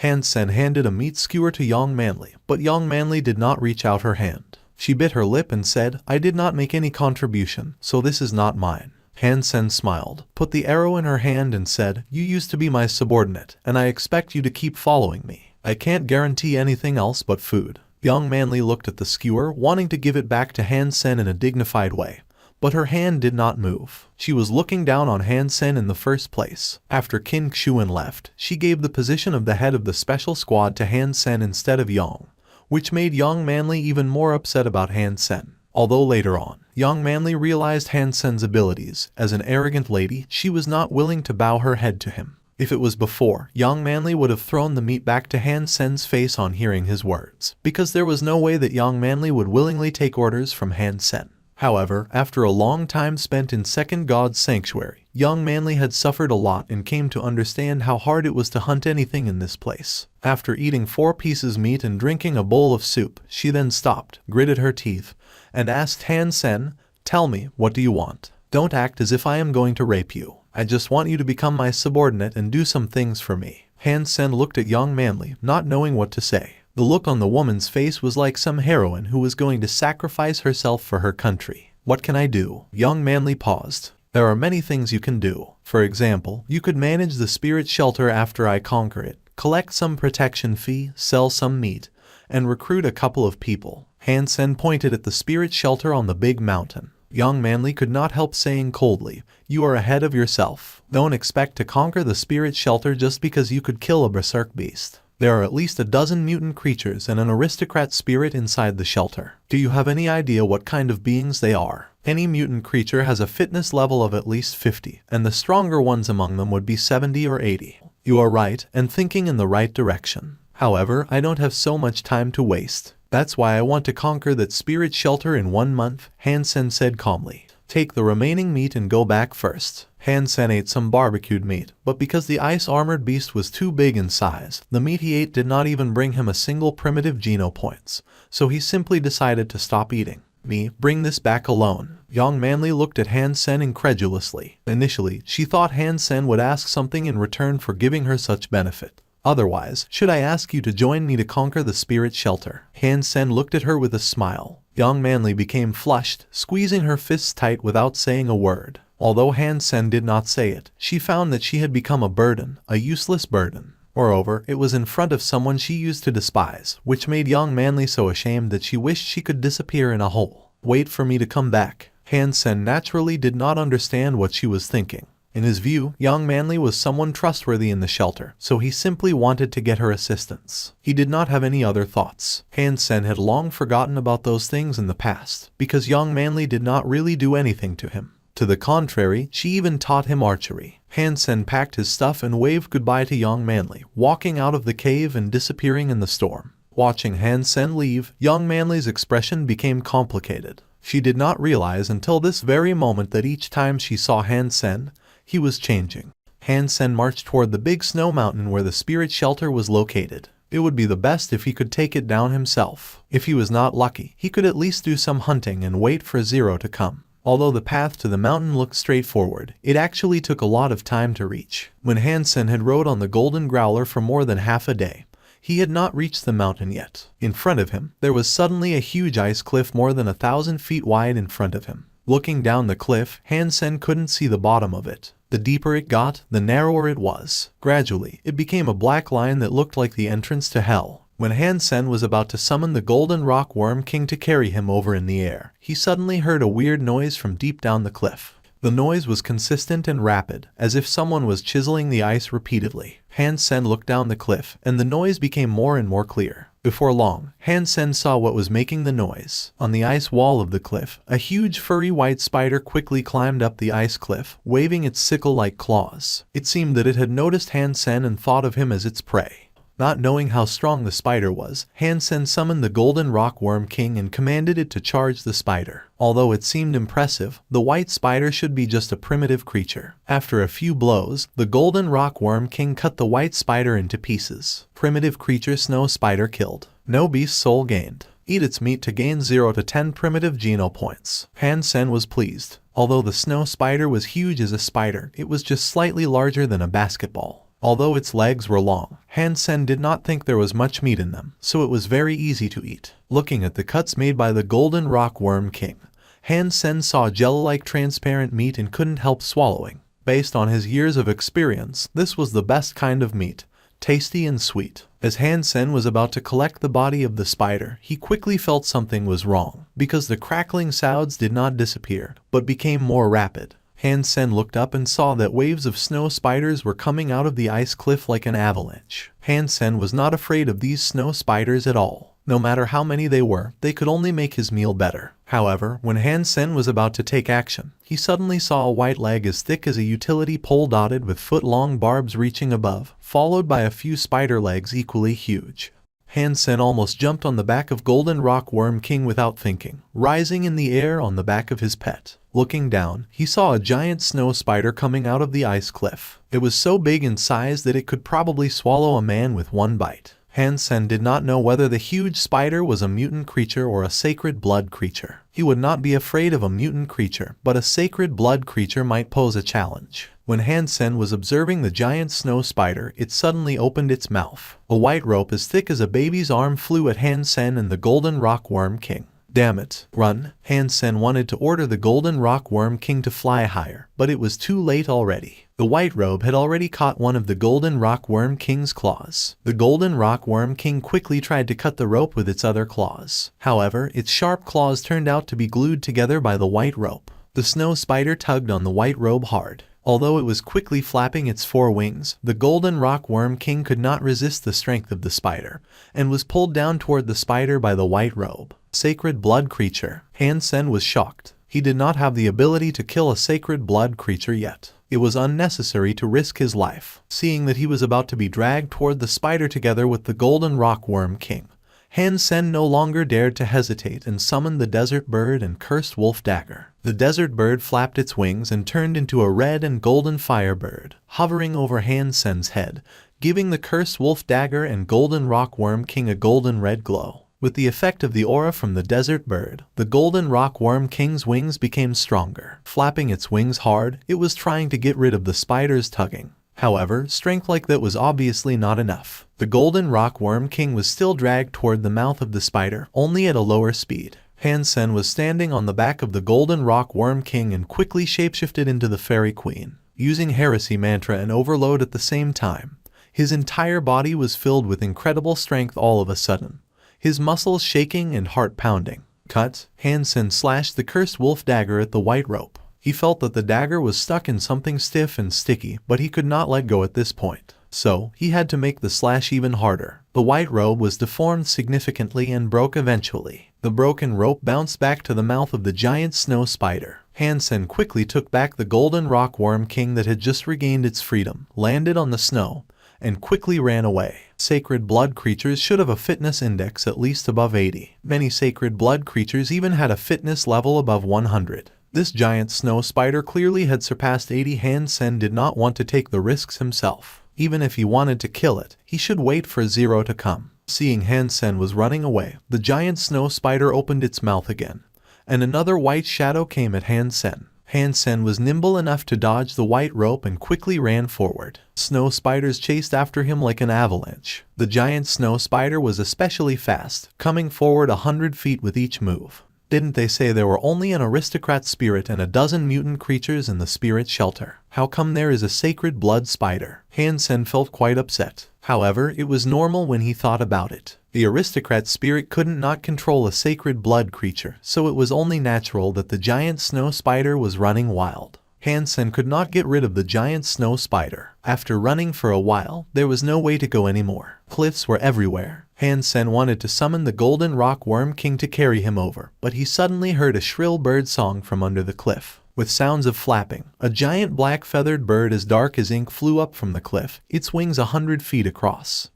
Han Sen handed a meat skewer to Young Manly, but Young Manly did not reach out her hand. She bit her lip and said, "I did not make any contribution, so this is not mine." Han Sen smiled, put the arrow in her hand and said, "You used to be my subordinate, and I expect you to keep following me. I can't guarantee anything else but food." Young Manly looked at the skewer, wanting to give it back to Han Sen in a dignified way, but her hand did not move. She was looking down on Han Sen in the first place. After Qin Xuan left, she gave the position of the head of the special squad to Han Sen instead of Yang, which made Young Manly even more upset about Han Sen. Although later on, Young Manly realized Han Sen's abilities. As an arrogant lady, she was not willing to bow her head to him. If it was before, Young Manly would have thrown the meat back to Han Sen's face on hearing his words, because there was no way that Young Manly would willingly take orders from Han Sen. However, after a long time spent in Second God's Sanctuary, Young Manly had suffered a lot and came to understand how hard it was to hunt anything in this place. After eating 4 pieces meat and drinking a bowl of soup, she then stopped, gritted her teeth, and asked Han Sen, "Tell me, what do you want? Don't act as if I am going to rape you. I just want you to become my subordinate and do some things for me." Han Sen looked at Young Manly, not knowing what to say. The look on the woman's face was like some heroine who was going to sacrifice herself for her country. "What can I do?" Young Manly paused. "There are many things you can do. For example, you could manage the spirit shelter after I conquer it, collect some protection fee, sell some meat, and recruit a couple of people." Han Sen pointed at the spirit shelter on the big mountain. Young Manly could not help saying coldly, "You are ahead of yourself. Don't expect to conquer the spirit shelter just because you could kill a berserk beast. There are at least a dozen mutant creatures and an aristocrat spirit inside the shelter. Do you have any idea what kind of beings they are? Any mutant creature has a fitness level of at least 50, and the stronger ones among them would be 70 or 80. You are right, and thinking in the right direction. However, I don't have so much time to waste. That's why I want to conquer that spirit shelter in 1 month," Han Sen said calmly. "Take the remaining meat and go back first." Han Sen ate some barbecued meat, but because the ice-armored beast was too big in size, the meat he ate did not even bring him a single primitive geno points, so he simply decided to stop eating. "Me, bring this back alone." Young Manly looked at Han Sen incredulously. Initially, she thought Han Sen would ask something in return for giving her such benefit. "Otherwise, should I ask you to join me to conquer the spirit shelter?" Han Sen looked at her with a smile. Young Manly became flushed, squeezing her fists tight without saying a word. Although Han Sen did not say it, she found that she had become a burden, a useless burden. Moreover, it was in front of someone she used to despise, which made Young Manly so ashamed that she wished she could disappear in a hole. "Wait for me to come back." Han Sen naturally did not understand what she was thinking. In his view, Young Manly was someone trustworthy in the shelter, so he simply wanted to get her assistance. He did not have any other thoughts. Han Sen had long forgotten about those things in the past, because Young Manly did not really do anything to him. To the contrary, she even taught him archery. Han Sen packed his stuff and waved goodbye to Young Manly, walking out of the cave and disappearing in the storm. Watching Han Sen leave, Young Manly's expression became complicated. She did not realize until this very moment that each time she saw Han Sen, he was changing. Han Sen marched toward the big snow mountain where the spirit shelter was located. It would be the best if he could take it down himself. If he was not lucky, he could at least do some hunting and wait for Zero to come. Although the path to the mountain looked straightforward, it actually took a lot of time to reach. When Han Sen had rode on the golden growler for more than half a day, he had not reached the mountain yet. In front of him, there was suddenly a huge ice cliff more than 1,000 feet wide in front of him. Looking down the cliff, Han Sen couldn't see the bottom of it. The deeper it got, the narrower it was. Gradually, it became a black line that looked like the entrance to hell. When Han Sen was about to summon the Golden Rock Worm King to carry him over in the air, he suddenly heard a weird noise from deep down the cliff. The noise was consistent and rapid, as if someone was chiseling the ice repeatedly. Han Sen looked down the cliff, and the noise became more and more clear. Before long, Han Sen saw what was making the noise. On the ice wall of the cliff, a huge furry white spider quickly climbed up the ice cliff, waving its sickle-like claws. It seemed that it had noticed Han Sen and thought of him as its prey. Not knowing how strong the spider was, Han Sen summoned the Golden Rock Worm King and commanded it to charge the spider. Although it seemed impressive, the white spider should be just a primitive creature. After a few blows, the Golden Rock Worm King cut the white spider into pieces. Primitive creature Snow Spider killed. No beast soul gained. Eat its meat to gain 0 to 10 primitive geno points. Han Sen was pleased. Although the snow spider was huge as a spider, it was just slightly larger than a basketball. Although its legs were long, Han Sen did not think there was much meat in them, so it was very easy to eat. Looking at the cuts made by the golden rock worm king, Han Sen saw jello-like transparent meat and couldn't help swallowing. Based on his years of experience, this was the best kind of meat, tasty and sweet. As Han Sen was about to collect the body of the spider, he quickly felt something was wrong, because the crackling sounds did not disappear, but became more rapid. Han Sen looked up and saw that waves of snow spiders were coming out of the ice cliff like an avalanche. Han Sen was not afraid of these snow spiders at all. No matter how many they were, they could only make his meal better. However, when Han Sen was about to take action, he suddenly saw a white leg as thick as a utility pole dotted with foot-long barbs reaching above, followed by a few spider legs equally huge. Han Sen almost jumped on the back of Golden Rock Worm King without thinking, rising in the air on the back of his pet. Looking down, he saw a giant snow spider coming out of the ice cliff. It was so big in size that it could probably swallow a man with one bite. Han Sen did not know whether the huge spider was a mutant creature or a sacred blood creature. He would not be afraid of a mutant creature, but a sacred blood creature might pose a challenge. When Han Sen was observing the giant snow spider, it suddenly opened its mouth. A white rope as thick as a baby's arm flew at Han Sen and the Golden Rock Worm King. Damn it, run! Han Sen wanted to order the Golden Rock Worm King to fly higher, but it was too late already. The white robe had already caught one of the Golden Rock Worm King's claws. The Golden Rock Worm King quickly tried to cut the rope with its other claws. However, its sharp claws turned out to be glued together by the white rope. The snow spider tugged on the white robe hard. Although it was quickly flapping its four wings, the Golden Rock Worm King could not resist the strength of the spider, and was pulled down toward the spider by the white robe. Sacred blood creature. Han Sen was shocked. He did not have the ability to kill a sacred blood creature yet. It was unnecessary to risk his life. Seeing that he was about to be dragged toward the spider together with the Golden Rock Worm King, Han Sen no longer dared to hesitate and summoned the desert bird and cursed wolf dagger. The desert bird flapped its wings and turned into a red and golden firebird, hovering over Han Sen's head, giving the cursed wolf dagger and Golden Rock Worm King a golden red glow. With the effect of the aura from the desert bird, the Golden Rock Worm King's wings became stronger. Flapping its wings hard, it was trying to get rid of the spider's tugging. However, strength like that was obviously not enough. The Golden Rock Worm King was still dragged toward the mouth of the spider, only at a lower speed. Han Sen was standing on the back of the Golden Rock Worm King and quickly shapeshifted into the Fairy Queen. Using Heresy Mantra and Overload at the same time, his entire body was filled with incredible strength all of a sudden, his muscles shaking and heart pounding. Cut! Han Sen slashed the cursed wolf dagger at the white rope. He felt that the dagger was stuck in something stiff and sticky, but he could not let go at this point. So, he had to make the slash even harder. The white robe was deformed significantly and broke eventually. The broken rope bounced back to the mouth of the giant snow spider. Han Sen quickly took back the Golden Rock Worm King that had just regained its freedom, landed on the snow, and quickly ran away. Sacred blood creatures should have a fitness index at least above 80. Many sacred blood creatures even had a fitness level above 100. This giant snow spider clearly had surpassed 80. Han Sen did not want to take the risks himself. Even if he wanted to kill it, he should wait for Zero to come. Seeing Han Sen was running away, the giant snow spider opened its mouth again, and another white shadow came at Han Sen. Han Sen was nimble enough to dodge the white rope and quickly ran forward. Snow spiders chased after him like an avalanche. The giant snow spider was especially fast, coming forward 100 feet with each move. Didn't they say there were only an aristocrat spirit and a dozen mutant creatures in the spirit shelter? How come there is a sacred blood spider? Han Sen felt quite upset. However, it was normal when he thought about it. The aristocrat spirit couldn't not control a sacred blood creature, so it was only natural that the giant snow spider was running wild. Han Sen could not get rid of the giant snow spider. After running for a while, there was no way to go anymore. Cliffs were everywhere. Han Sen wanted to summon the Golden Rock Worm King to carry him over, but he suddenly heard a shrill bird song from under the cliff. With sounds of flapping, a giant black feathered bird as dark as ink flew up from the cliff, its wings 100 feet across.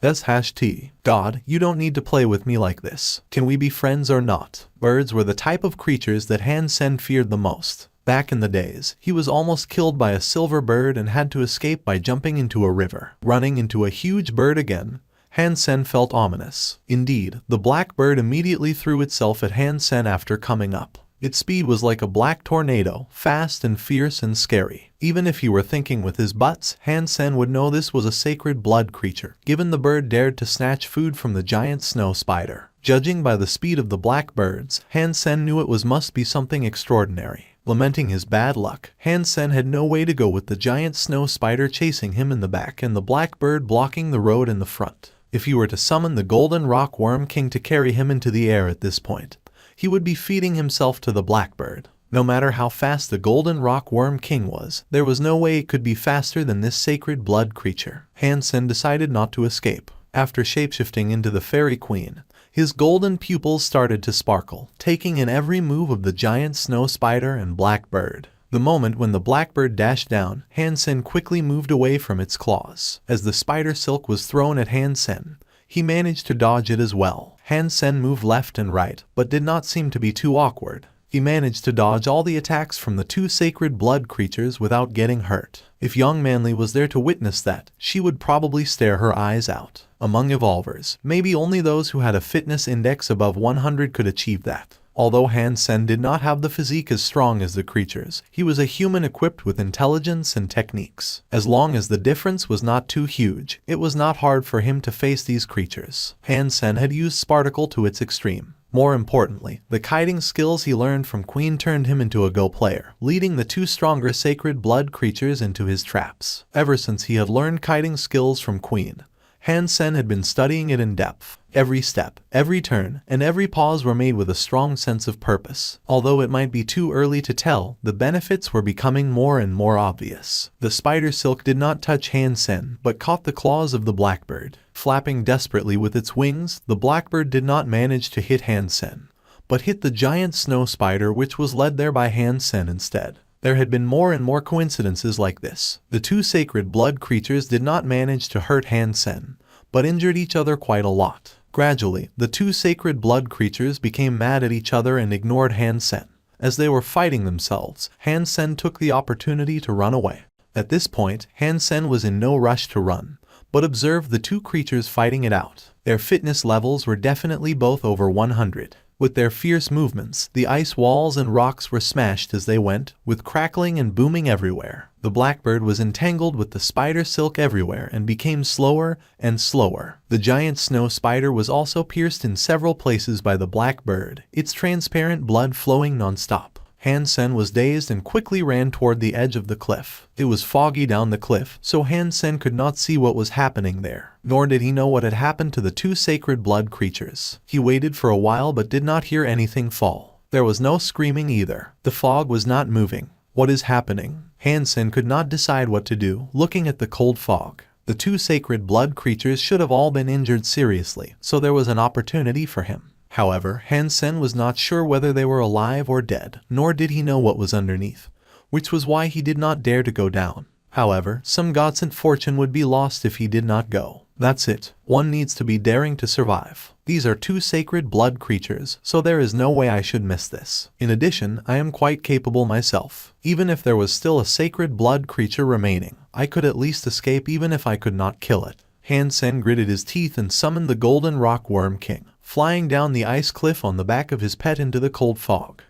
T. God, you don't need to play with me like this. Can we be friends or not? Birds were the type of creatures that Han Sen feared the most. Back in the days, he was almost killed by a silver bird and had to escape by jumping into a river. Running into a huge bird again, Han Sen felt ominous. Indeed, the black bird immediately threw itself at Han Sen after coming up. Its speed was like a black tornado, fast and fierce and scary. Even if he were thinking with his butts, Han Sen would know this was a sacred blood creature, given the bird dared to snatch food from the giant snow spider. Judging by the speed of the black birds, Han Sen knew it must be something extraordinary. Lamenting his bad luck, Han Sen had no way to go with the giant snow spider chasing him in the back and the black bird blocking the road in the front. If he were to summon the golden rock worm king to carry him into the air at this point, he would be feeding himself to the blackbird. No matter how fast the golden rock worm king was, there was no way it could be faster than this sacred blood creature. Han Sen decided not to escape. After shapeshifting into the fairy queen, his golden pupils started to sparkle, taking in every move of the giant snow spider and blackbird. The moment when the blackbird dashed down, Han Sen quickly moved away from its claws. As the spider silk was thrown at Han Sen, he managed to dodge it as well. Han Sen moved left and right, but did not seem to be too awkward. He managed to dodge all the attacks from the two sacred blood creatures without getting hurt. If Young Manly was there to witness that, she would probably stare her eyes out. Among evolvers, maybe only those who had a fitness index above 100 could achieve that. Although Han Sen did not have the physique as strong as the creatures, he was a human equipped with intelligence and techniques. As long as the difference was not too huge, it was not hard for him to face these creatures. Han Sen had used Sparticle to its extreme. More importantly, the kiting skills he learned from Queen turned him into a Go player, leading the two stronger sacred blood creatures into his traps. Ever since he had learned kiting skills from Queen, Han Sen had been studying it in depth. Every step, every turn, and every pause were made with a strong sense of purpose. Although it might be too early to tell, the benefits were becoming more and more obvious. The spider silk did not touch Han Sen, but caught the claws of the blackbird. Flapping desperately with its wings, the blackbird did not manage to hit Han Sen, but hit the giant snow spider, which was led there by Han Sen instead. There had been more and more coincidences like this. The two sacred blood creatures did not manage to hurt Han Sen, but injured each other quite a lot. Gradually, the two sacred blood creatures became mad at each other and ignored Han Sen. As they were fighting themselves, Han Sen took the opportunity to run away. At this point, Han Sen was in no rush to run, but observed the two creatures fighting it out. Their fitness levels were definitely both over 100. With their fierce movements, the ice walls and rocks were smashed as they went, with crackling and booming everywhere. The blackbird was entangled with the spider silk everywhere and became slower and slower. The giant snow spider was also pierced in several places by the blackbird, its transparent blood flowing non-stop. Han Sen was dazed and quickly ran toward the edge of the cliff. It was foggy down the cliff, so Han Sen could not see what was happening there, nor did he know what had happened to the two sacred blood creatures. He waited for a while but did not hear anything fall. There was no screaming either. The fog was not moving. What is happening? Han Sen could not decide what to do, looking at the cold fog. The two sacred blood creatures should have all been injured seriously, so there was an opportunity for him. However, Han Sen was not sure whether they were alive or dead, nor did he know what was underneath, which was why he did not dare to go down. However, some godsent fortune would be lost if he did not go. That's it. One needs to be daring to survive. These are two sacred blood creatures, so there is no way I should miss this. In addition, I am quite capable myself. Even if there was still a sacred blood creature remaining, I could at least escape even if I could not kill it. Han Sen gritted his teeth and summoned the golden rock worm king, flying down the ice cliff on the back of his pet into the cold fog.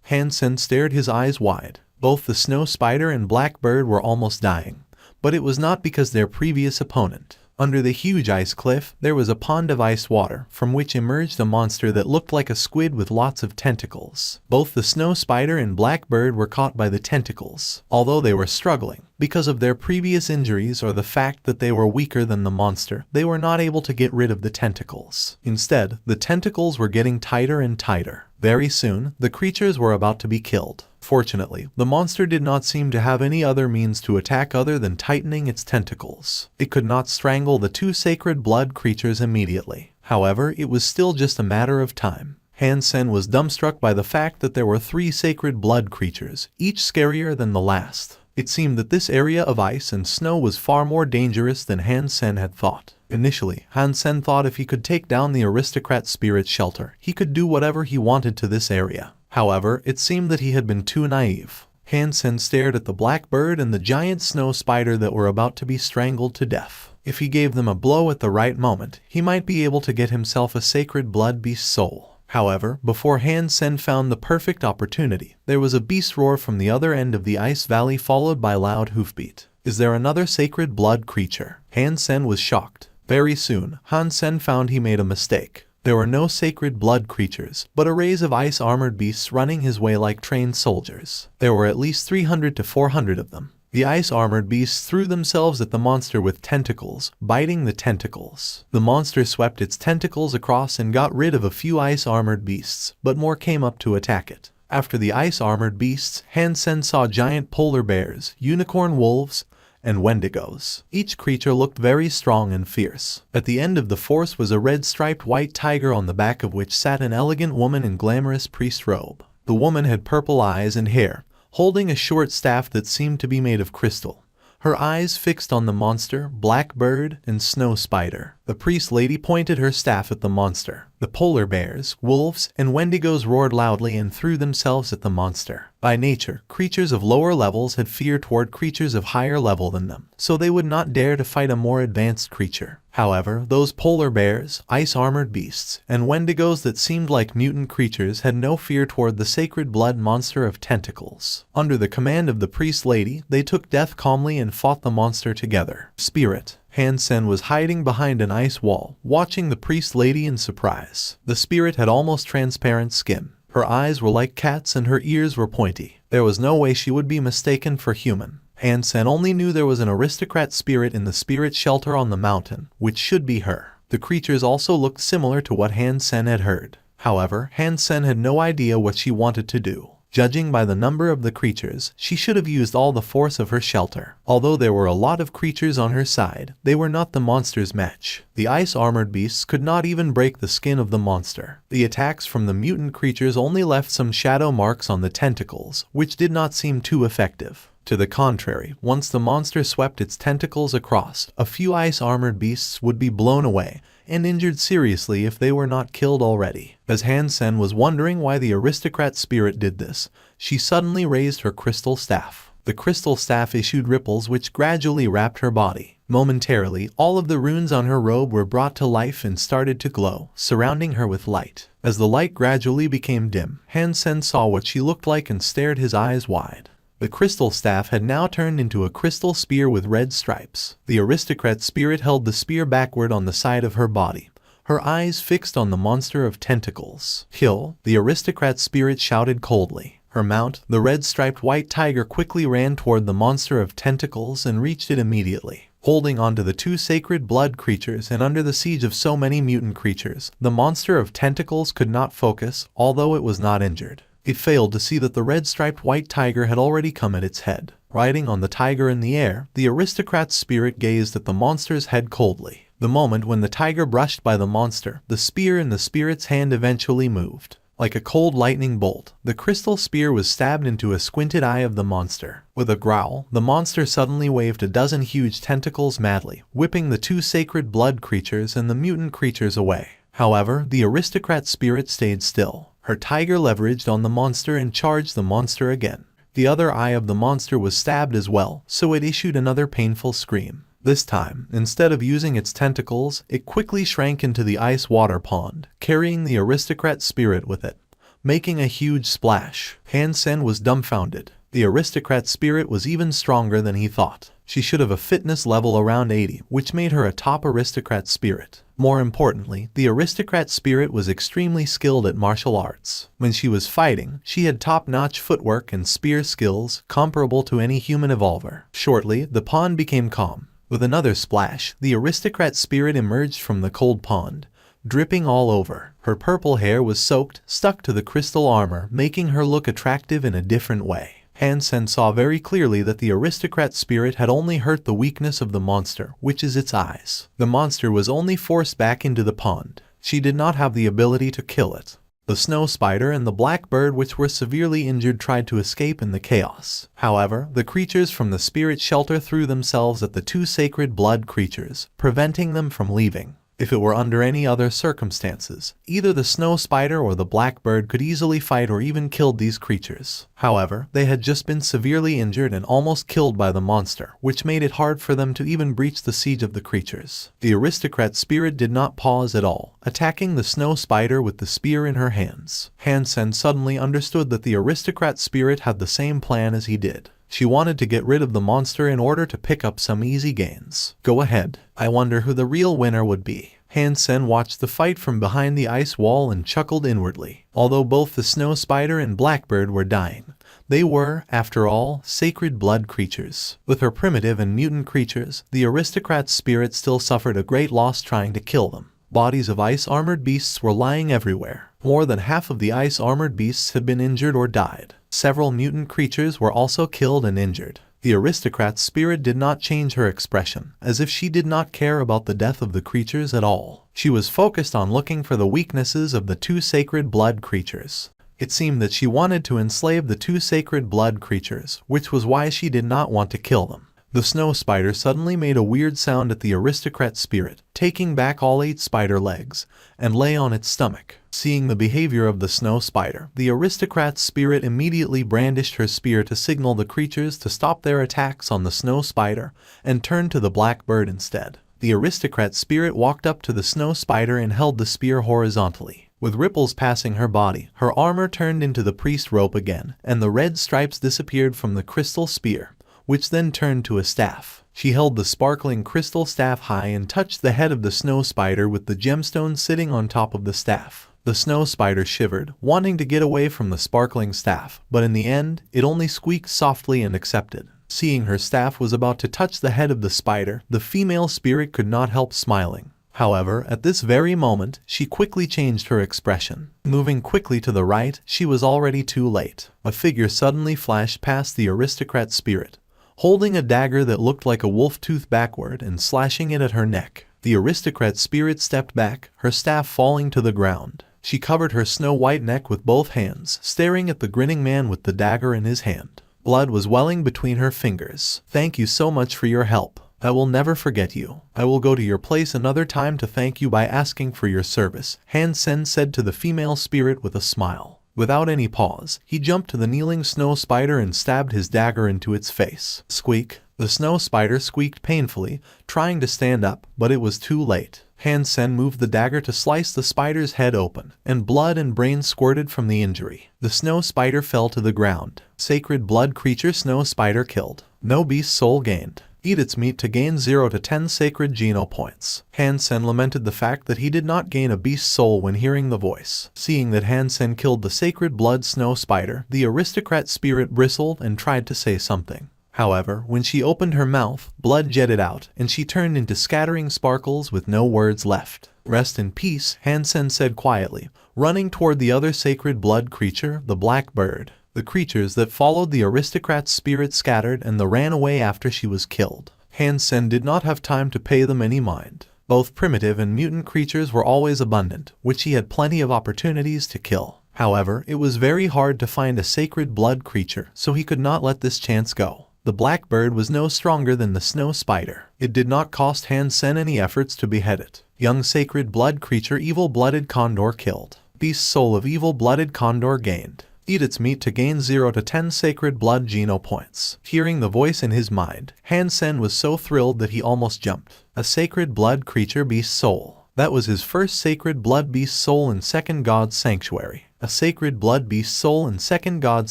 Han Sen stared his eyes wide. Both the snow spider and blackbird were almost dying, but it was not because their previous opponent. Under the huge ice cliff, there was a pond of ice water, from which emerged a monster that looked like a squid with lots of tentacles. Both the snow spider and blackbird were caught by the tentacles, although they were struggling. Because of their previous injuries or the fact that they were weaker than the monster, they were not able to get rid of the tentacles. Instead, the tentacles were getting tighter and tighter. Very soon, the creatures were about to be killed. Fortunately, the monster did not seem to have any other means to attack other than tightening its tentacles. It could not strangle the two sacred blood creatures immediately. However, it was still just a matter of time. Han Sen was dumbstruck by the fact that there were three sacred blood creatures, each scarier than the last. It seemed that this area of ice and snow was far more dangerous than Han Sen had thought. Initially, Han Sen thought if he could take down the aristocrat spirit shelter, he could do whatever he wanted to this area. However, it seemed that he had been too naive. Han Sen stared at the blackbird and the giant snow spider that were about to be strangled to death. If he gave them a blow at the right moment, he might be able to get himself a sacred blood beast soul. However, before Han Sen found the perfect opportunity, there was a beast roar from the other end of the ice valley followed by loud hoofbeat. Is there another sacred blood creature? Han Sen was shocked. Very soon, Han Sen found he made a mistake. There were no sacred blood creatures, but arrays of ice-armored beasts running his way like trained soldiers. There were at least 300 to 400 of them. The ice-armored beasts threw themselves at the monster with tentacles, biting the tentacles. The monster swept its tentacles across and got rid of a few ice-armored beasts, but more came up to attack it. After the ice-armored beasts, Han Sen saw giant polar bears, unicorn wolves, and wendigos. Each creature looked very strong and fierce. At the end of the force was a red-striped white tiger on the back of which sat an elegant woman in glamorous priest robe. The woman had purple eyes and hair, holding a short staff that seemed to be made of crystal. Her eyes fixed on the monster, black bird, and snow spider. The priest lady pointed her staff at the monster. The polar bears, wolves, and wendigos roared loudly and threw themselves at the monster. By nature, creatures of lower levels had fear toward creatures of higher level than them, so they would not dare to fight a more advanced creature. However, those polar bears, ice-armored beasts, and wendigos that seemed like mutant creatures had no fear toward the sacred blood monster of tentacles. Under the command of the priest lady, they took death calmly and fought the monster together. Spirit. Han Sen was hiding behind an ice wall, watching the priest lady in surprise. The spirit had almost transparent skin. Her eyes were like cats and her ears were pointy. There was no way she would be mistaken for human. Han Sen only knew there was an aristocrat spirit in the spirit shelter on the mountain, which should be her. The creatures also looked similar to what Han Sen had heard. However, Han Sen had no idea what she wanted to do. Judging by the number of the creatures, she should have used all the force of her shelter. Although there were a lot of creatures on her side, they were not the monster's match. The ice-armored beasts could not even break the skin of the monster. The attacks from the mutant creatures only left some shadow marks on the tentacles, which did not seem too effective. To the contrary, once the monster swept its tentacles across, a few ice-armored beasts would be blown away and injured seriously if they were not killed already. As Han Sen was wondering why the aristocrat spirit did this, she suddenly raised her crystal staff. The crystal staff issued ripples which gradually wrapped her body. Momentarily, all of the runes on her robe were brought to life and started to glow, surrounding her with light. As the light gradually became dim, Han Sen saw what she looked like and stared his eyes wide. The crystal staff had now turned into a crystal spear with red stripes. The aristocrat spirit held the spear backward on the side of her body, her eyes fixed on the monster of tentacles. Kill, the aristocrat spirit shouted coldly. Her mount, the red-striped white tiger, quickly ran toward the monster of tentacles and reached it immediately. Holding onto the two sacred blood creatures and under the siege of so many mutant creatures, the monster of tentacles could not focus, although it was not injured. It failed to see that the red-striped white tiger had already come at its head. Riding on the tiger in the air, the aristocrat's spirit gazed at the monster's head coldly. The moment when the tiger brushed by the monster, the spear in the spirit's hand eventually moved. Like a cold lightning bolt, the crystal spear was stabbed into a squinted eye of the monster. With a growl, the monster suddenly waved a dozen huge tentacles madly, whipping the two sacred blood creatures and the mutant creatures away. However, the aristocrat spirit stayed still. Her tiger leveraged on the monster and charged the monster again. The other eye of the monster was stabbed as well, so it issued another painful scream. This time, instead of using its tentacles, it quickly shrank into the ice water pond, carrying the aristocrat spirit with it, making a huge splash. Han Sen was dumbfounded. The aristocrat spirit was even stronger than he thought. She should have a fitness level around 80, which made her a top aristocrat spirit. More importantly, the aristocrat spirit was extremely skilled at martial arts. When she was fighting, she had top-notch footwork and spear skills comparable to any human evolver. Shortly, the pond became calm. With another splash, the aristocrat spirit emerged from the cold pond, dripping all over. Her purple hair was soaked, stuck to the crystal armor, making her look attractive in a different way. Han Sen saw very clearly that the aristocrat spirit had only hurt the weakness of the monster, which is its eyes. The monster was only forced back into the pond. She did not have the ability to kill it. The snow spider and the black bird, which were severely injured, tried to escape in the chaos. However, the creatures from the spirit shelter threw themselves at the two sacred blood creatures, preventing them from leaving. If it were under any other circumstances, either the snow spider or the blackbird could easily fight or even killed these creatures. However, they had just been severely injured and almost killed by the monster, which made it hard for them to even breach the siege of the creatures. The aristocrat spirit did not pause at all, attacking the snow spider with the spear in her hands. Han-sen suddenly understood that the aristocrat spirit had the same plan as he did. She wanted to get rid of the monster in order to pick up some easy gains. Go ahead. I wonder who the real winner would be. Han-sen watched the fight from behind the ice wall and chuckled inwardly. Although both the snow spider and blackbird were dying, they were, after all, sacred blood creatures. With her primitive and mutant creatures, the aristocrat's spirit still suffered a great loss trying to kill them. Bodies of ice-armored beasts were lying everywhere. More than half of the ice-armored beasts had been injured or died. Several mutant creatures were also killed and injured. The aristocrat's spirit did not change her expression, as if she did not care about the death of the creatures at all. She was focused on looking for the weaknesses of the two sacred blood creatures. It seemed that she wanted to enslave the two sacred blood creatures, which was why she did not want to kill them. The snow spider suddenly made a weird sound at the aristocrat spirit, taking back all 8 spider legs, and lay on its stomach. Seeing the behavior of the snow spider, the aristocrat's spirit immediately brandished her spear to signal the creatures to stop their attacks on the snow spider and turn to the blackbird instead. The aristocrat's spirit walked up to the snow spider and held the spear horizontally. With ripples passing her body, her armor turned into the priest rope again, and the red stripes disappeared from the crystal spear, which then turned to a staff. She held the sparkling crystal staff high and touched the head of the snow spider with the gemstone sitting on top of the staff. The snow spider shivered, wanting to get away from the sparkling staff, but in the end, it only squeaked softly and accepted. Seeing her staff was about to touch the head of the spider, the female spirit could not help smiling. However, at this very moment, she quickly changed her expression. Moving quickly to the right, she was already too late. A figure suddenly flashed past the aristocrat spirit, holding a dagger that looked like a wolf tooth backward and slashing it at her neck. The aristocrat spirit stepped back, her staff falling to the ground. She covered her snow-white neck with both hands, staring at the grinning man with the dagger in his hand. Blood was welling between her fingers. "Thank you so much for your help. I will never forget you. I will go to your place another time to thank you by asking for your service," Han-sen said to the female spirit with a smile. Without any pause, he jumped to the kneeling snow spider and stabbed his dagger into its face. Squeak! The snow spider squeaked painfully, trying to stand up, but it was too late. Han-sen moved the dagger to slice the spider's head open, and blood and brains squirted from the injury. The snow spider fell to the ground. Sacred blood creature snow spider killed. No beast soul gained. Eat its meat to gain 0 to 10 sacred geno points. Han-sen lamented the fact that he did not gain a beast soul when hearing the voice. Seeing that Han-sen killed the sacred blood snow spider, the aristocrat spirit bristled and tried to say something. However, when she opened her mouth, blood jetted out, and she turned into scattering sparkles with no words left. "Rest in peace," Han-sen said quietly, running toward the other sacred blood creature, the black bird. The creatures that followed the aristocrat's spirit scattered and ran away after she was killed. Han-sen did not have time to pay them any mind. Both primitive and mutant creatures were always abundant, which he had plenty of opportunities to kill. However, it was very hard to find a sacred blood creature, so he could not let this chance go. The blackbird was no stronger than the snow spider. It did not cost Han-sen any efforts to behead it. Young sacred blood creature evil-blooded condor killed. Beast soul of evil-blooded condor gained. Eat its meat to gain 0 to 10 sacred blood geno points. Hearing the voice in his mind, Han-sen was so thrilled that he almost jumped. A sacred blood creature beast soul. That was his first sacred blood beast soul in Second God's Sanctuary. A sacred blood beast soul in Second God's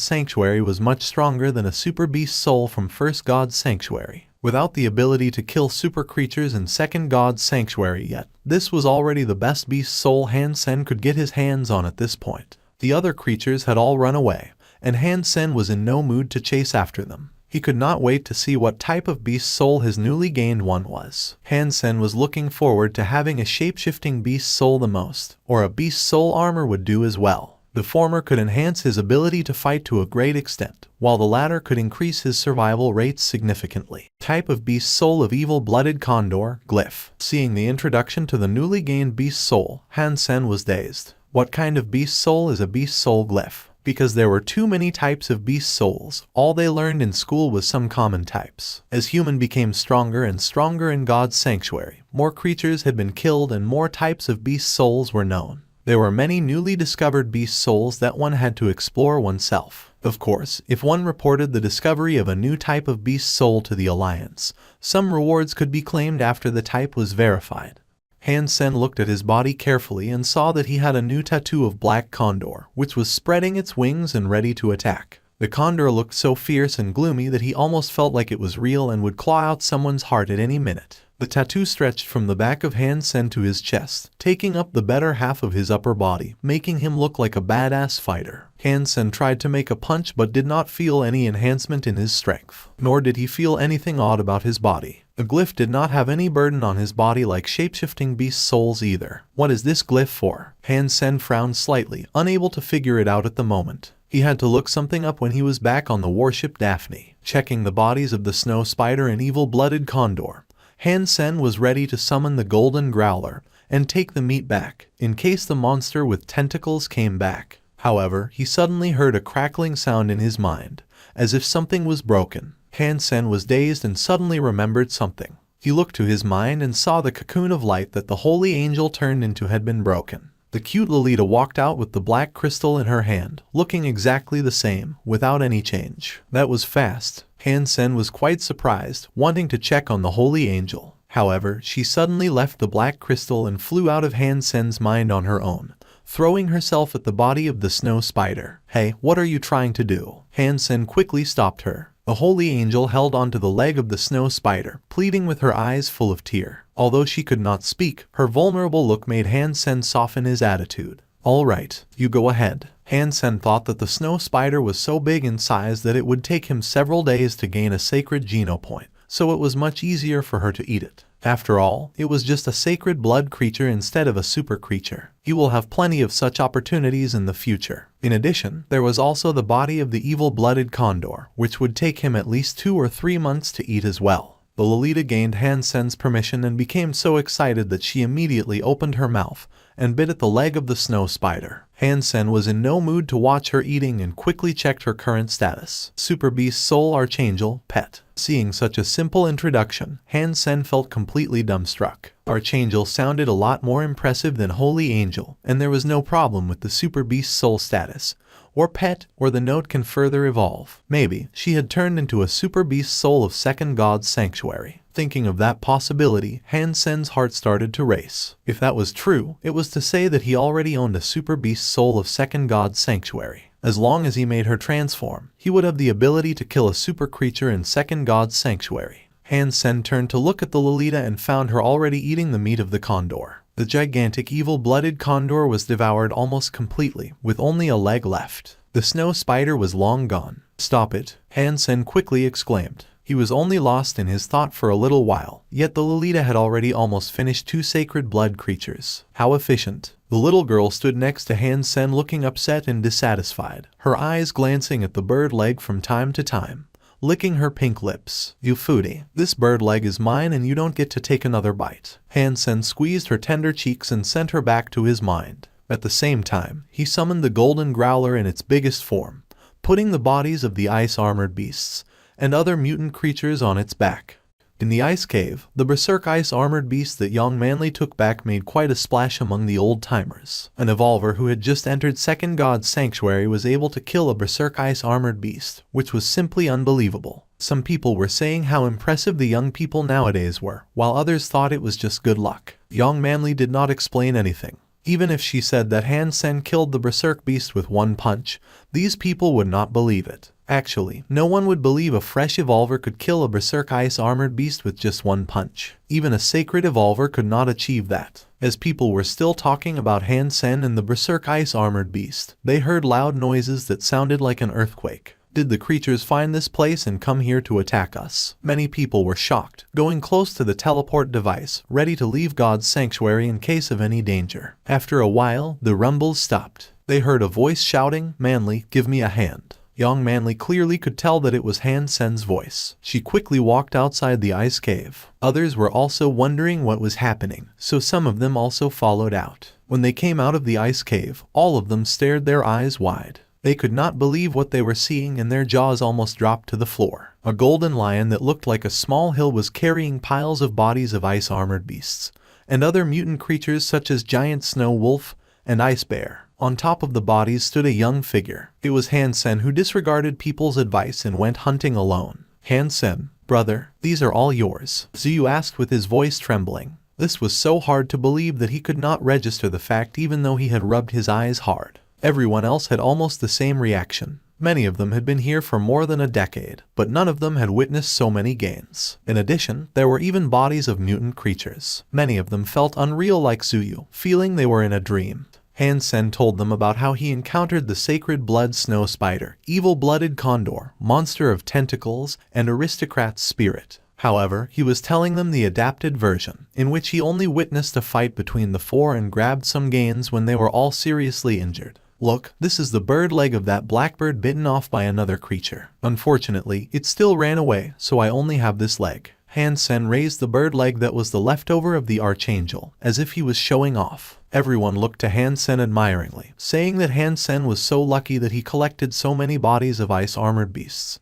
Sanctuary was much stronger than a super beast soul from First God's Sanctuary. Without the ability to kill super creatures in Second God's Sanctuary yet, this was already the best beast soul Han-sen could get his hands on at this point. The other creatures had all run away, and Han-sen was in no mood to chase after them. He could not wait to see what type of beast soul his newly gained one was. Han-sen was looking forward to having a shape-shifting beast soul the most, or a beast soul armor would do as well. The former could enhance his ability to fight to a great extent, while the latter could increase his survival rates significantly. Type of beast soul of evil-blooded condor, glyph. Seeing the introduction to the newly gained beast soul, Han-sen was dazed. What kind of beast soul is a beast soul glyph? Because there were too many types of beast souls, all they learned in school was some common types. As human became stronger and stronger in God's sanctuary, more creatures had been killed and more types of beast souls were known. There were many newly discovered beast souls that one had to explore oneself. Of course, if one reported the discovery of a new type of beast soul to the Alliance, some rewards could be claimed after the type was verified. Han Sen looked at his body carefully and saw that he had a new tattoo of black condor, which was spreading its wings and ready to attack. The condor looked so fierce and gloomy that he almost felt like it was real and would claw out someone's heart at any minute. The tattoo stretched from the back of Han Sen to his chest, taking up the better half of his upper body, making him look like a badass fighter. Han Sen tried to make a punch but did not feel any enhancement in his strength, nor did he feel anything odd about his body. The glyph did not have any burden on his body like shapeshifting beast souls either. What is this glyph for? Han Sen frowned slightly, unable to figure it out at the moment. He had to look something up when he was back on the warship Daphne, checking the bodies of the snow spider and evil-blooded condor. Han Sen was ready to summon the golden growler and take the meat back, in case the monster with tentacles came back. However, he suddenly heard a crackling sound in his mind, as if something was broken. Han Sen was dazed and suddenly remembered something. He looked to his mind and saw the cocoon of light that the holy angel turned into had been broken. The cute Lolita walked out with the black crystal in her hand, looking exactly the same, without any change. That was fast. Han Sen was quite surprised, wanting to check on the holy angel. However, she suddenly left the black crystal and flew out of Han Sen's mind on her own, throwing herself at the body of the snow spider. "Hey, what are you trying to do?" Han Sen quickly stopped her. The holy angel held onto the leg of the snow spider, pleading with her eyes full of tear. Although she could not speak, her vulnerable look made Han Sen soften his attitude. "All right, you go ahead." Han Sen thought that the snow spider was so big in size that it would take him several days to gain a sacred geno point, so it was much easier for her to eat it. After all, it was just a sacred blood creature instead of a super creature. He will have plenty of such opportunities in the future. In addition, there was also the body of the evil-blooded condor, which would take him at least 2 or 3 months to eat as well. The Lolita gained Han Sen's permission and became so excited that she immediately opened her mouth and bit at the leg of the snow spider. Han Sen was in no mood to watch her eating and quickly checked her current status. Super Beast Soul Archangel, Pet. Seeing such a simple introduction, Han Sen felt completely dumbstruck. Archangel sounded a lot more impressive than Holy Angel, and there was no problem with the Super Beast Soul status, or pet, or the note can further evolve. Maybe she had turned into a Super Beast Soul of Second God's Sanctuary. Thinking of that possibility, Han Sen's heart started to race. If that was true, it was to say that he already owned a Super Beast Soul of Second God's Sanctuary. As long as he made her transform, he would have the ability to kill a super creature in Second God's Sanctuary. Han Sen turned to look at the Lolita and found her already eating the meat of the condor. The gigantic evil-blooded condor was devoured almost completely, with only a leg left. The snow spider was long gone. "Stop it," Han Sen quickly exclaimed. He was only lost in his thought for a little while, yet the Lolita had already almost finished 2 sacred blood creatures. How efficient. The little girl stood next to Han Sen looking upset and dissatisfied, her eyes glancing at the bird leg from time to time, licking her pink lips. "You foodie, this bird leg is mine and you don't get to take another bite." Han Sen squeezed her tender cheeks and sent her back to his mind. At the same time, he summoned the golden growler in its biggest form, putting the bodies of the ice-armored beasts and other mutant creatures on its back. In the ice cave, the berserk ice-armored beast that young Manly took back made quite a splash among the old-timers. An evolver who had just entered Second God's Sanctuary was able to kill a berserk ice-armored beast, which was simply unbelievable. Some people were saying how impressive the young people nowadays were, while others thought it was just good luck. Young Manly did not explain anything. Even if she said that Han Sen killed the berserk beast with 1 punch, these people would not believe it. Actually, no one would believe a fresh evolver could kill a berserk ice-armored beast with just 1 punch. Even a sacred evolver could not achieve that. As people were still talking about Han Sen and the berserk ice-armored beast, they heard loud noises that sounded like an earthquake. Did the creatures find this place and come here to attack us? Many people were shocked, going close to the teleport device, ready to leave God's sanctuary in case of any danger. After a while, the rumbles stopped. They heard a voice shouting, "Manly, give me a hand." Young Manly clearly could tell that it was Han Sen's voice. She quickly walked outside the ice cave. Others were also wondering what was happening, so some of them also followed out. When they came out of the ice cave, all of them stared their eyes wide. They could not believe what they were seeing and their jaws almost dropped to the floor. A golden lion that looked like a small hill was carrying piles of bodies of ice-armored beasts, and other mutant creatures such as giant snow wolf and ice bear. On top of the bodies stood a young figure. It was Hansen, who disregarded people's advice and went hunting alone. Hansen, brother, these are all yours? Zuyu asked with his voice trembling. This was so hard to believe that he could not register the fact even though he had rubbed his eyes hard. Everyone else had almost the same reaction. Many of them had been here for more than a decade, but none of them had witnessed so many gains. In addition, there were even bodies of mutant creatures. Many of them felt unreal like Zuyu, feeling they were in a dream. Hansen told them about how he encountered the sacred blood snow spider, evil-blooded condor, monster of tentacles, and aristocrat's spirit. However, he was telling them the adapted version, in which he only witnessed a fight between the four and grabbed some gains when they were all seriously injured. Look, this is the bird leg of that blackbird bitten off by another creature. Unfortunately, it still ran away, so I only have this leg. Hansen raised the bird leg that was the leftover of the archangel, as if he was showing off. Everyone looked to Hansen admiringly, saying that Hansen was so lucky that he collected so many bodies of ice-armored beasts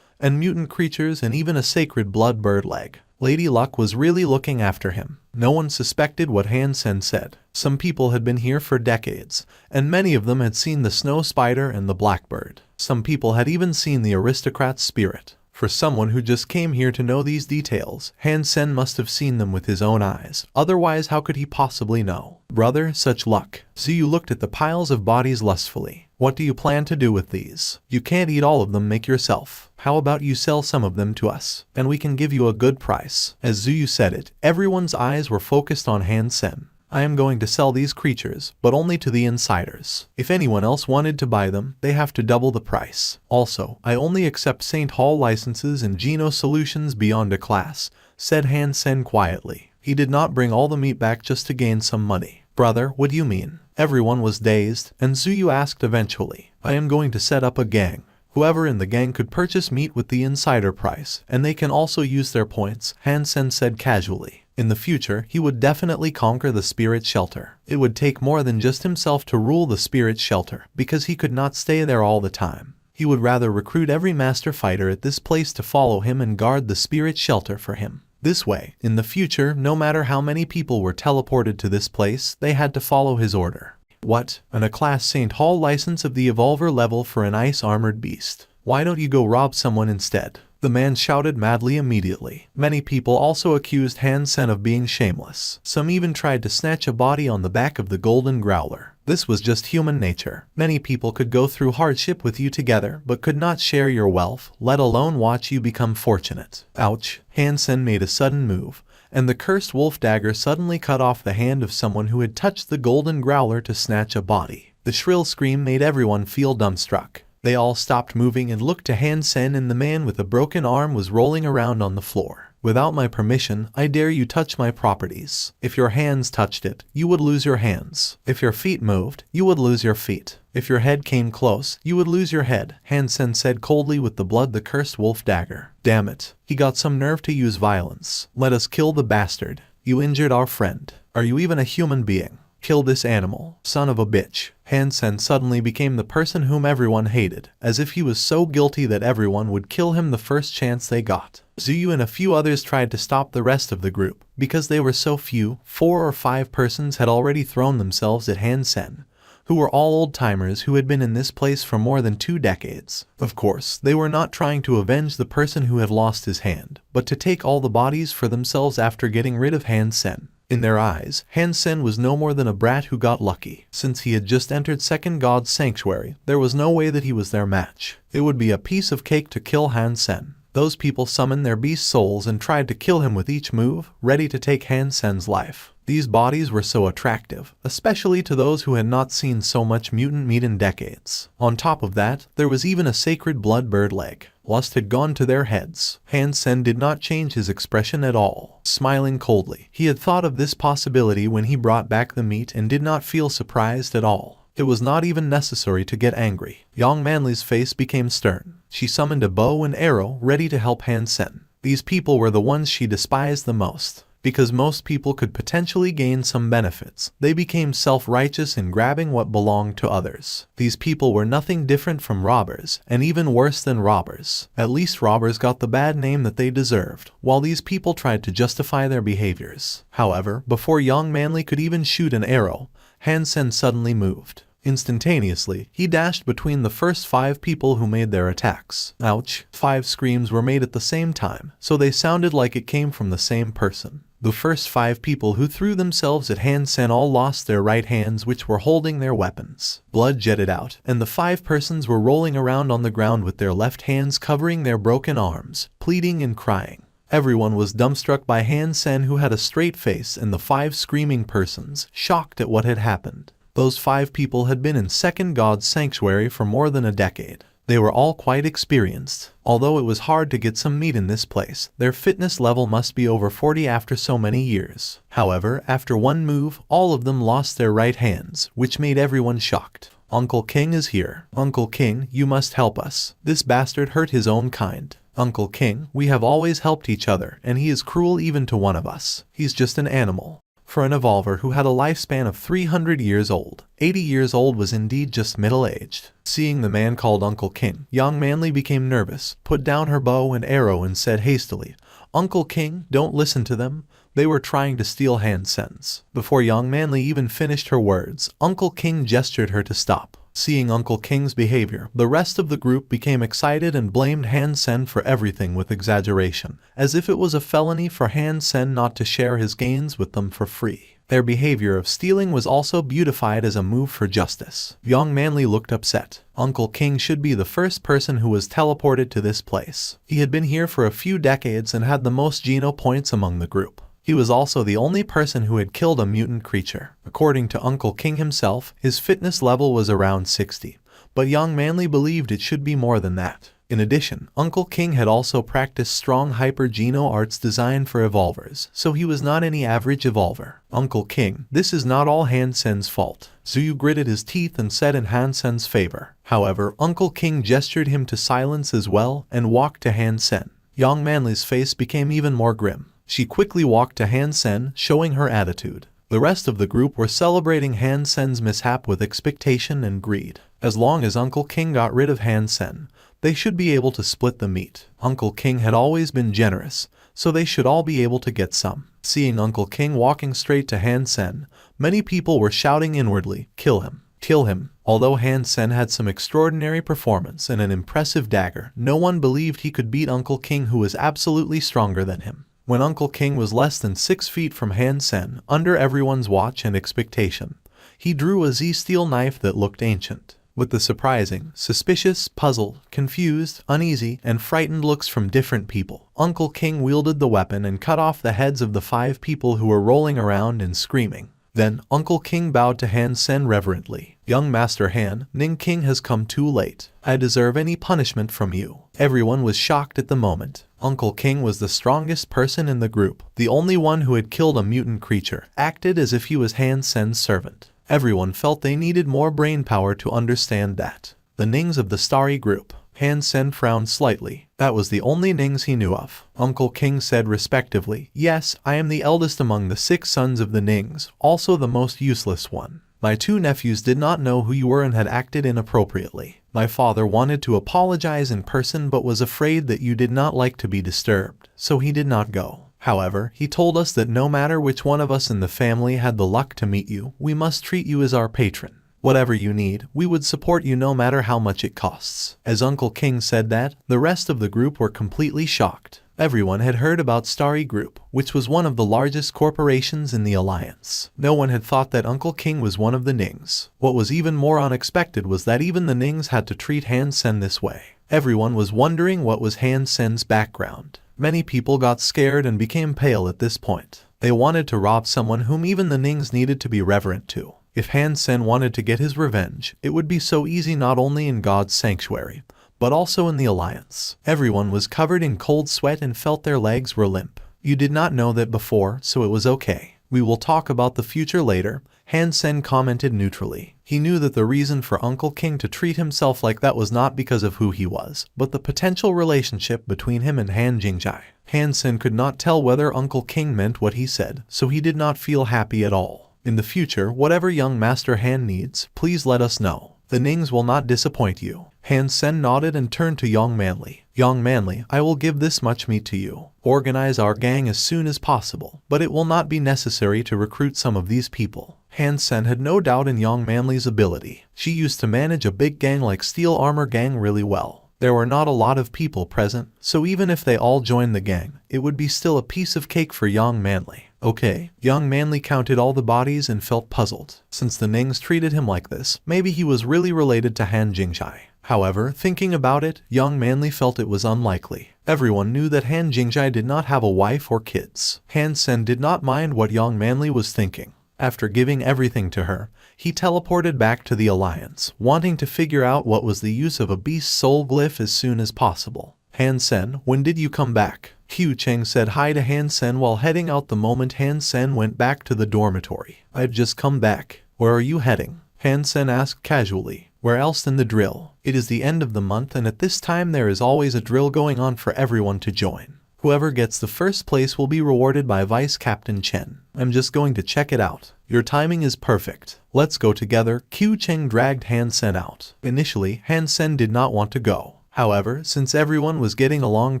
and mutant creatures and even a sacred blood bird leg. Lady Luck was really looking after him. No one suspected what Hansen said. Some people had been here for decades, and many of them had seen the snow spider and the blackbird. Some people had even seen the aristocrat's spirit. For someone who just came here to know these details, Hansen must have seen them with his own eyes. Otherwise, how could he possibly know? Brother, such luck. Zuyu looked at the piles of bodies lustfully. What do you plan to do with these? You can't eat all of them, make yourself. How about you sell some of them to us, and we can give you a good price? As Zuyu said it, everyone's eyes were focused on Hansen. I am going to sell these creatures, but only to the insiders. If anyone else wanted to buy them, they have to double the price. Also, I only accept St. Hall licenses and Geno solutions beyond a class, said Hansen quietly. He did not bring all the meat back just to gain some money. Brother, what do you mean? Everyone was dazed, and Zuyu asked eventually. I am going to set up a gang. Whoever in the gang could purchase meat with the insider price, and they can also use their points, Hansen said casually. In the future, he would definitely conquer the spirit shelter. It would take more than just himself to rule the spirit shelter, because he could not stay there all the time. He would rather recruit every master fighter at this place to follow him and guard the spirit shelter for him. This way, in the future, no matter how many people were teleported to this place, they had to follow his order. What? A class St. Hall license of the Evolver level for an ice-armored beast. Why don't you go rob someone instead? The man shouted madly immediately. Many people also accused Hansen of being shameless. Some even tried to snatch a body on the back of the golden growler. This was just human nature. Many people could go through hardship with you together, but could not share your wealth, let alone watch you become fortunate. Ouch. Hansen made a sudden move, and the cursed wolf dagger suddenly cut off the hand of someone who had touched the golden growler to snatch a body. The shrill scream made everyone feel dumbstruck. They all stopped moving and looked to Hansen, and the man with a broken arm was rolling around on the floor. Without my permission, I dare you touch my properties. If your hands touched it, you would lose your hands. If your feet moved, you would lose your feet. If your head came close, you would lose your head, Hansen said coldly with the blood the cursed wolf dagger. Damn it. He got some nerve to use violence. Let us kill the bastard. You injured our friend. Are you even a human being? Kill this animal, son of a bitch. Hansen suddenly became the person whom everyone hated, as if he was so guilty that everyone would kill him the first chance they got. Zuyu and a few others tried to stop the rest of the group. Because they were so few, 4 or 5 persons had already thrown themselves at Hansen, who were all old-timers who had been in this place for more than 2 decades. Of course, they were not trying to avenge the person who had lost his hand, but to take all the bodies for themselves after getting rid of Hansen. In their eyes, Hansen was no more than a brat who got lucky. Since he had just entered Second God's Sanctuary, there was no way that he was their match. It would be a piece of cake to kill Hansen. Those people summoned their beast souls and tried to kill him with each move, ready to take Hansen's life. These bodies were so attractive, especially to those who had not seen so much mutant meat in decades. On top of that, there was even a sacred blood bird leg. Lust had gone to their heads. Hansen did not change his expression at all, smiling coldly. He had thought of this possibility when he brought back the meat and did not feel surprised at all. It was not even necessary to get angry. Young Manly's face became stern. She summoned a bow and arrow ready to help Hansen. These people were the ones she despised the most. Because most people could potentially gain some benefits, they became self-righteous in grabbing what belonged to others. These people were nothing different from robbers, and even worse than robbers. At least robbers got the bad name that they deserved, while these people tried to justify their behaviors. However, before Young Manly could even shoot an arrow, Han Sen suddenly moved. Instantaneously, he dashed between the first 5 people who made their attacks. Ouch! 5 screams were made at the same time, so they sounded like it came from the same person. The first 5 people who threw themselves at Han Sen all lost their right hands, which were holding their weapons. Blood jetted out, and the 5 persons were rolling around on the ground with their left hands covering their broken arms, pleading and crying. Everyone was dumbstruck by Han Sen, who had a straight face, and the 5 screaming persons, shocked at what had happened. Those 5 people had been in Second God's Sanctuary for more than a decade. They were all quite experienced. Although it was hard to get some meat in this place, their fitness level must be over 40 after so many years. However, after one move, all of them lost their right hands, which made everyone shocked. Uncle King is here. Uncle King, you must help us. This bastard hurt his own kind. Uncle King, we have always helped each other, and he is cruel even to one of us. He's just an animal. For an evolver who had a lifespan of 300 years old, 80 years old was indeed just middle-aged. Seeing the man called Uncle King, Young Manly became nervous, put down her bow and arrow and said hastily, "Uncle King, don't listen to them. They were trying to steal Han Sen's." Before Young Manly even finished her words, Uncle King gestured her to stop. Seeing Uncle King's behavior, the rest of the group became excited and blamed Han Sen for everything with exaggeration, as if it was a felony for Han Sen not to share his gains with them for free. Their behavior of stealing was also beautified as a move for justice. Young Manly looked upset. Uncle King should be the first person who was teleported to this place. He had been here for a few decades and had the most Geno points among the group. He was also the only person who had killed a mutant creature. According to Uncle King himself, his fitness level was around 60, but Young Manly believed it should be more than that. In addition, Uncle King had also practiced strong hyper-Geno arts designed for evolvers, so he was not any average evolver. Uncle King, this is not all Han Sen's fault. Zuyu gritted his teeth and said in Han Sen's favor. However, Uncle King gestured him to silence as well and walked to Han Sen. Young Manly's face became even more grim. She quickly walked to Han Sen, showing her attitude. The rest of the group were celebrating Han Sen's mishap with expectation and greed. As long as Uncle King got rid of Han Sen, they should be able to split the meat. Uncle King had always been generous, so they should all be able to get some. Seeing Uncle King walking straight to Han Sen, many people were shouting inwardly, "Kill him! Kill him!" Although Han Sen had some extraordinary performance and an impressive dagger, no one believed he could beat Uncle King, who was absolutely stronger than him. When Uncle King was less than 6 feet from Han Sen, under everyone's watch and expectation, he drew a Z-steel knife that looked ancient. With the surprising, suspicious, puzzled, confused, uneasy, and frightened looks from different people, Uncle King wielded the weapon and cut off the heads of the 5 people who were rolling around and screaming. Then, Uncle King bowed to Han Sen reverently. "Young Master Han, Ning King has come too late. I deserve any punishment from you." Everyone was shocked at the moment. Uncle King was the strongest person in the group. The only one who had killed a mutant creature, acted as if he was Han Sen's servant. Everyone felt they needed more brain power to understand that. The Nings of the Starry Group. Han Sen frowned slightly. That was the only Nings he knew of. Uncle King said respectively, "Yes, I am the eldest among the 6 sons of the Nings, also the most useless one. My 2 nephews did not know who you were and had acted inappropriately. My father wanted to apologize in person but was afraid that you did not like to be disturbed, so he did not go. However, he told us that no matter which one of us in the family had the luck to meet you, we must treat you as our patron. Whatever you need, we would support you no matter how much it costs." As Uncle King said that, the rest of the group were completely shocked. Everyone had heard about Starry Group, which was one of the largest corporations in the Alliance. No one had thought that Uncle King was one of the Nings. What was even more unexpected was that even the Nings had to treat Han Sen this way. Everyone was wondering what was Han Sen's background. Many people got scared and became pale at this point. They wanted to rob someone whom even the Nings needed to be reverent to. If Han Sen wanted to get his revenge, it would be so easy not only in God's Sanctuary, but also in the Alliance. Everyone was covered in cold sweat and felt their legs were limp. "You did not know that before, so it was okay. We will talk about the future later," Han Sen commented neutrally. He knew that the reason for Uncle King to treat himself like that was not because of who he was, but the potential relationship between him and Han Jingjai. Han Sen could not tell whether Uncle King meant what he said, so he did not feel happy at all. In the future, whatever young Master Han needs, please let us know. The Nings will not disappoint you. Han Sen nodded and turned to Young Manly. Young Manly, I will give this much meat to you. Organize our gang as soon as possible, but it will not be necessary to recruit some of these people. Han Sen had no doubt in Young Manly's ability. She used to manage a big gang like Steel Armor Gang really well. There were not a lot of people present, so even if they all joined the gang, it would be still a piece of cake for Young Manly. Okay, Young Manly counted all the bodies and felt puzzled. Since the Nings treated him like this, maybe he was really related to Han Jingshai. However, thinking about it, Young Manly felt it was unlikely. Everyone knew that Han Jingshai did not have a wife or kids. Han Sen did not mind what Young Manly was thinking. After giving everything to her, he teleported back to the Alliance, wanting to figure out what was the use of a beast soul glyph as soon as possible. Han Sen, when did you come back? Qiu Cheng said hi to Han Sen while heading out the moment Han Sen went back to the dormitory. I've just come back. Where are you heading? Han Sen asked casually. Where else than the drill? It is the end of the month and at this time there is always a drill going on for everyone to join. Whoever gets the first place will be rewarded by Vice Captain Chen. I'm just going to check it out. Your timing is perfect. Let's go together. Qiu Cheng dragged Han Sen out. Initially, Han Sen did not want to go. However, since everyone was getting along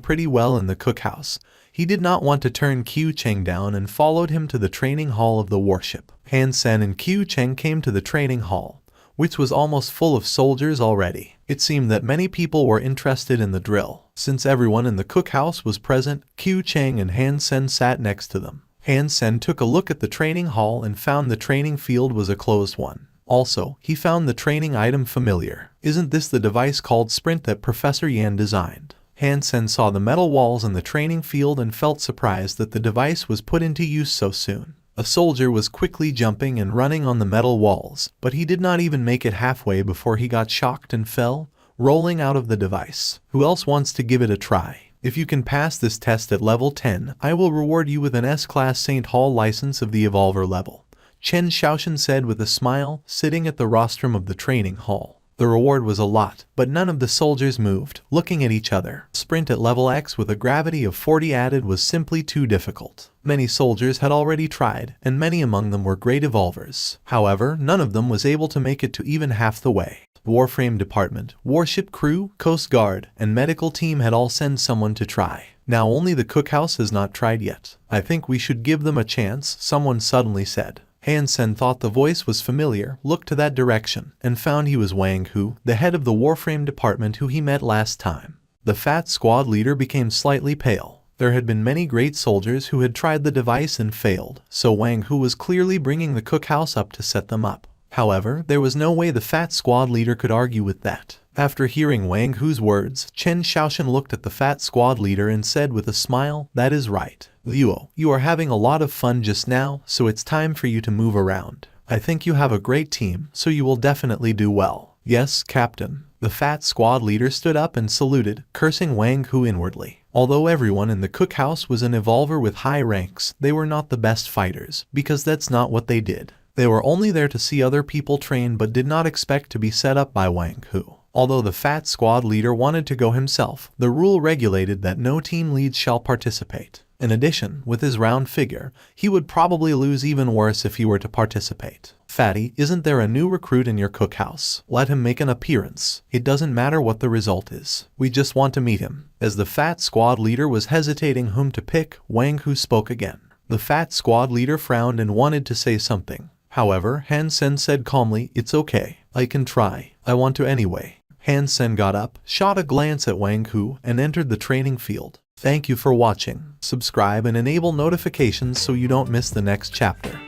pretty well in the cookhouse, he did not want to turn Qiu Cheng down and followed him to the training hall of the warship. Han Sen and Qiu Cheng came to the training hall, which was almost full of soldiers already. It seemed that many people were interested in the drill. Since everyone in the cookhouse was present, Qiu Cheng and Han Sen sat next to them. Han Sen took a look at the training hall and found the training field was a closed one. Also, he found the training item familiar. Isn't this the device called Sprint that Professor Yan designed? Han Sen saw the metal walls in the training field and felt surprised that the device was put into use so soon. A soldier was quickly jumping and running on the metal walls, but he did not even make it halfway before he got shocked and fell, rolling out of the device. Who else wants to give it a try? If you can pass this test at level 10, I will reward you with an S-Class St. Hall license of the Evolver level. Chen Xiaoshan said with a smile, sitting at the rostrum of the training hall. The reward was a lot, but none of the soldiers moved, looking at each other. Sprint at level X with a gravity of 40 added was simply too difficult. Many soldiers had already tried, and many among them were great evolvers. However, none of them was able to make it to even half the way. Warframe department, warship crew, coast guard, and medical team had all sent someone to try. Now only the cookhouse has not tried yet. I think we should give them a chance, someone suddenly said. Han Sen thought the voice was familiar, looked to that direction, and found he was Wang Hu, the head of the Warframe department who he met last time. The fat squad leader became slightly pale. There had been many great soldiers who had tried the device and failed, so Wang Hu was clearly bringing the cookhouse up to set them up. However, there was no way the fat squad leader could argue with that. After hearing Wang Hu's words, Chen Xiaoshan looked at the fat squad leader and said with a smile, "That is right. Luo, you are having a lot of fun just now, so it's time for you to move around. I think you have a great team, so you will definitely do well." "Yes, Captain." The fat squad leader stood up and saluted, cursing Wang Hu inwardly. Although everyone in the cookhouse was an evolver with high ranks, they were not the best fighters, because that's not what they did. They were only there to see other people train but did not expect to be set up by Wang Hu. Although the fat squad leader wanted to go himself, the rule regulated that no team leads shall participate. In addition, with his round figure, he would probably lose even worse if he were to participate. "Fatty, isn't there a new recruit in your cookhouse? Let him make an appearance. It doesn't matter what the result is. We just want to meet him." As the fat squad leader was hesitating whom to pick, Wang Hu spoke again. The fat squad leader frowned and wanted to say something. However, Han Sen said calmly, "It's okay. I can try. I want to anyway." Han Sen got up, shot a glance at Wang Hu, and entered the training field. Thank you for watching. Subscribe and enable notifications so you don't miss the next chapter.